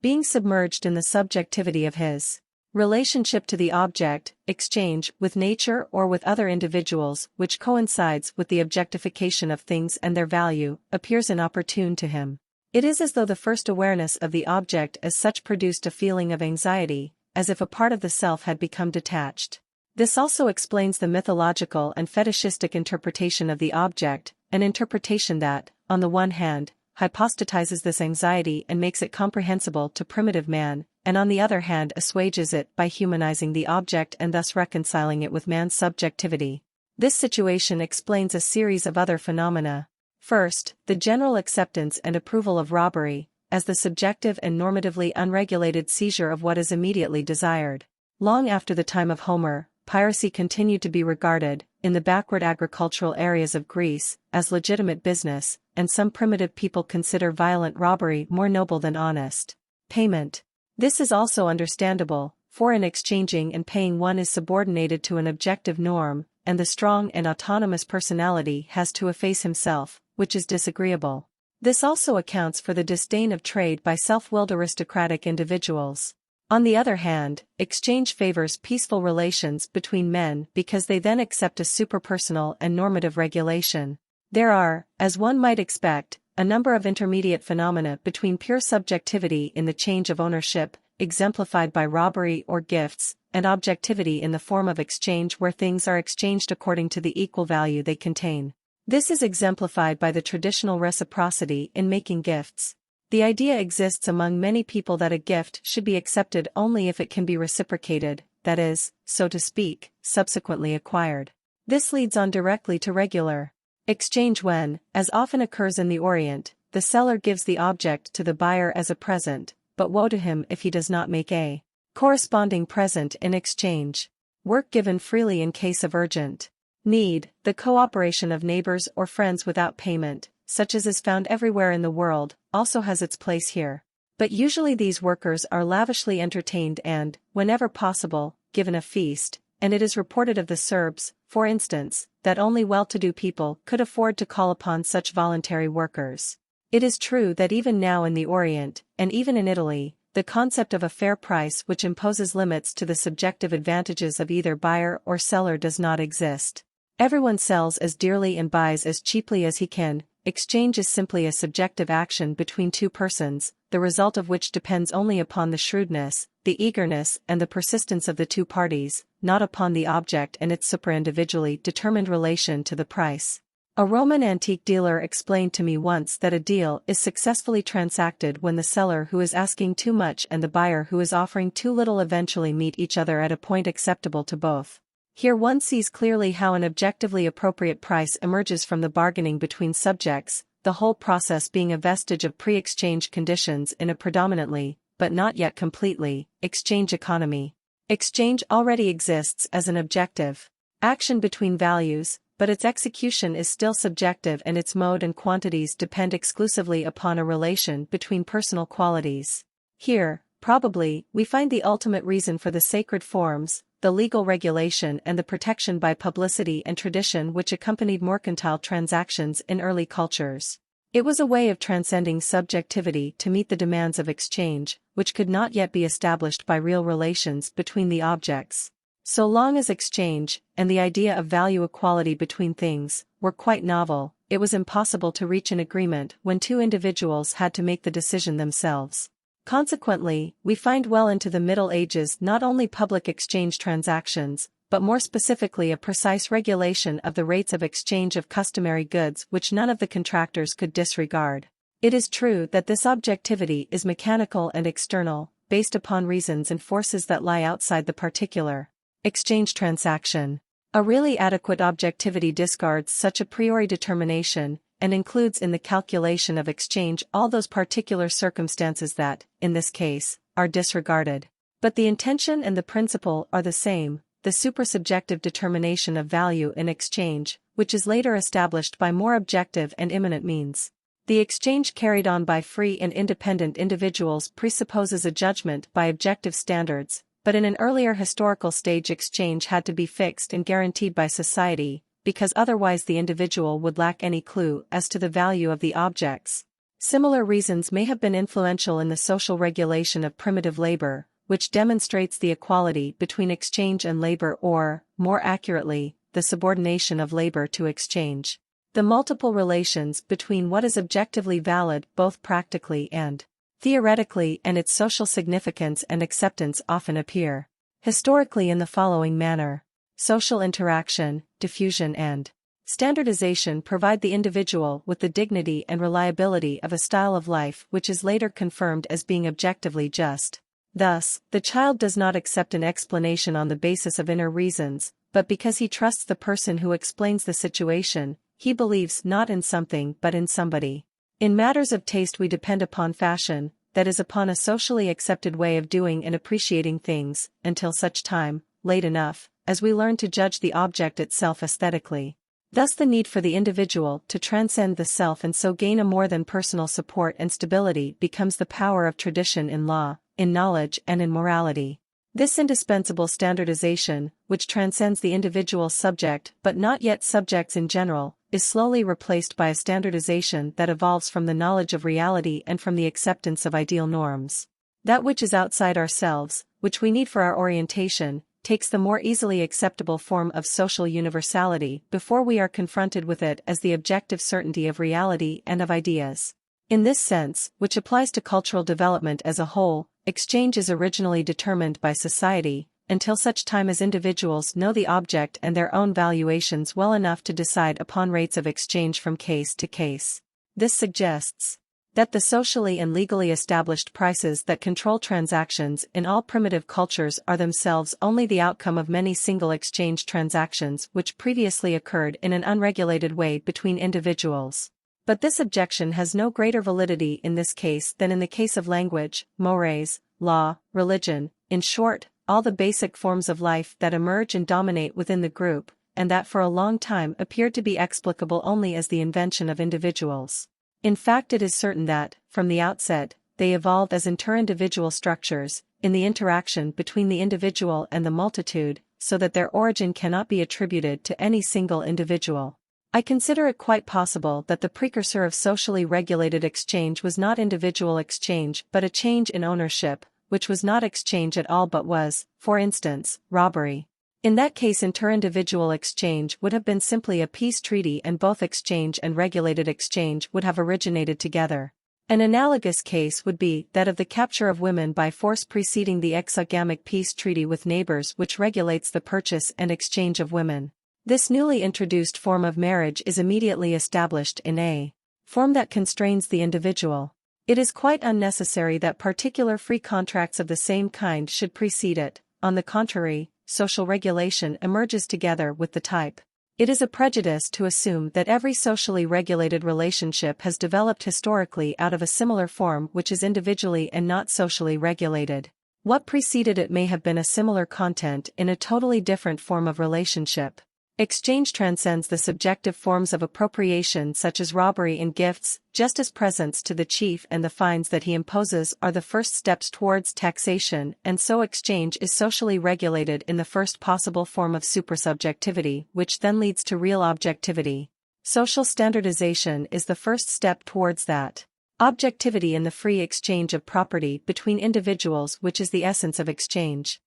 being submerged in the subjectivity of his relationship to the object, exchange with nature or with other individuals, which coincides with the objectification of things and their value, appears inopportune to him. It is as though the first awareness of the object as such produced a feeling of anxiety, as if a part of the self had become detached. This also explains the mythological and fetishistic interpretation of the object, an interpretation that, on the one hand, hypostatizes this anxiety and makes it comprehensible to primitive man, and on the other hand assuages it by humanizing the object and thus reconciling it with man's subjectivity. This situation explains a series of other phenomena. First, the general acceptance and approval of robbery, as the subjective and normatively unregulated seizure of what is immediately desired. Long after the time of Homer, piracy continued to be regarded, in the backward agricultural areas of Greece, as legitimate business, and some primitive people consider violent robbery more noble than honest payment. This is also understandable, for in exchanging and paying one is subordinated to an objective norm, and the strong and autonomous personality has to efface himself, which is disagreeable. This also accounts for the disdain of trade by self-willed aristocratic individuals. On the other hand, exchange favors peaceful relations between men because they then accept a superpersonal and normative regulation. There are, as one might expect, a number of intermediate phenomena between pure subjectivity in the change of ownership, exemplified by robbery or gifts, and objectivity in the form of exchange where things are exchanged according to the equal value they contain. This is exemplified by the traditional reciprocity in making gifts. The idea exists among many people that a gift should be accepted only if it can be reciprocated, that is, so to speak, subsequently acquired. This leads on directly to regular exchange when, as often occurs in the Orient, the seller gives the object to the buyer as a present, but woe to him if he does not make a corresponding present in exchange. Work given freely in case of urgent need, the cooperation of neighbors or friends without payment, such as is found everywhere in the world, also has its place here. But usually these workers are lavishly entertained and, whenever possible, given a feast, and it is reported of the Serbs, for instance, that only well-to-do people could afford to call upon such voluntary workers. It is true that even now in the Orient, and even in Italy, the concept of a fair price which imposes limits to the subjective advantages of either buyer or seller does not exist. Everyone sells as dearly and buys as cheaply as he can. Exchange is simply a subjective action between two persons, the result of which depends only upon the shrewdness, the eagerness and the persistence of the two parties, not upon the object and its superindividually determined relation to the price. A Roman antique dealer explained to me once that a deal is successfully transacted when the seller who is asking too much and the buyer who is offering too little eventually meet each other at a point acceptable to both. Here one sees clearly how an objectively appropriate price emerges from the bargaining between subjects, the whole process being a vestige of pre-exchange conditions in a predominantly, but not yet completely, exchange economy. Exchange already exists as an objective action between values, but its execution is still subjective and its mode and quantities depend exclusively upon a relation between personal qualities. Here, probably, we find the ultimate reason for the sacred forms, the legal regulation and the protection by publicity and tradition which accompanied mercantile transactions in early cultures. It was a way of transcending subjectivity to meet the demands of exchange, which could not yet be established by real relations between the objects. So long as exchange, and the idea of value equality between things, were quite novel, it was impossible to reach an agreement when two individuals had to make the decision themselves. Consequently, we find well into the Middle Ages not only public exchange transactions, but more specifically a precise regulation of the rates of exchange of customary goods which none of the contractors could disregard. It is true that this objectivity is mechanical and external, based upon reasons and forces that lie outside the particular exchange transaction. A really adequate objectivity discards such a priori determination, and includes in the calculation of exchange all those particular circumstances that, in this case, are disregarded. But the intention and the principle are the same, the supersubjective determination of value in exchange, which is later established by more objective and immanent means. The exchange carried on by free and independent individuals presupposes a judgment by objective standards, but in an earlier historical stage exchange had to be fixed and guaranteed by society, because otherwise the individual would lack any clue as to the value of the objects. Similar reasons may have been influential in the social regulation of primitive labor, which demonstrates the equality between exchange and labor or, more accurately, the subordination of labor to exchange. The multiple relations between what is objectively valid both practically and theoretically and its social significance and acceptance often appear historically in the following manner. Social interaction, diffusion and standardization provide the individual with the dignity and reliability of a style of life which is later confirmed as being objectively just. Thus, the child does not accept an explanation on the basis of inner reasons, but because he trusts the person who explains the situation, he believes not in something but in somebody. In matters of taste we depend upon fashion, that is upon a socially accepted way of doing and appreciating things, until such time, late enough, as we learn to judge the object itself aesthetically. Thus the need for the individual to transcend the self and so gain a more than personal support and stability becomes the power of tradition in law, in knowledge and in morality. This indispensable standardization, which transcends the individual subject but not yet subjects in general, is slowly replaced by a standardization that evolves from the knowledge of reality and from the acceptance of ideal norms. That which is outside ourselves, which we need for our orientation, takes the more easily acceptable form of social universality before we are confronted with it as the objective certainty of reality and of ideas. In this sense, which applies to cultural development as a whole, exchange is originally determined by society, until such time as individuals know the object and their own valuations well enough to decide upon rates of exchange from case to case. This suggests that the socially and legally established prices that control transactions in all primitive cultures are themselves only the outcome of many single exchange transactions which previously occurred in an unregulated way between individuals. But this objection has no greater validity in this case than in the case of language, mores, law, religion, in short, all the basic forms of life that emerge and dominate within the group, and that for a long time appeared to be explicable only as the invention of individuals. In fact, it is certain that, from the outset, they evolved as interindividual structures, in the interaction between the individual and the multitude, so that their origin cannot be attributed to any single individual. I consider it quite possible that the precursor of socially regulated exchange was not individual exchange but a change in ownership, which was not exchange at all but was, for instance, robbery. In that case interindividual exchange would have been simply a peace treaty and both exchange and regulated exchange would have originated together. An analogous case would be that of the capture of women by force preceding the exogamic peace treaty with neighbours which regulates the purchase and exchange of women. This newly introduced form of marriage is immediately established in a form that constrains the individual. It is quite unnecessary that particular free contracts of the same kind should precede it. On the contrary, social regulation emerges together with the type. It is a prejudice to assume that every socially regulated relationship has developed historically out of a similar form which is individually and not socially regulated. What preceded it may have been a similar content in a totally different form of relationship. Exchange transcends the subjective forms of appropriation such as robbery and gifts, just as presents to the chief and the fines that he imposes are the first steps towards taxation, and so exchange is socially regulated in the first possible form of supersubjectivity, which then leads to real objectivity. Social standardization is the first step towards that objectivity in the free exchange of property between individuals which is the essence of exchange.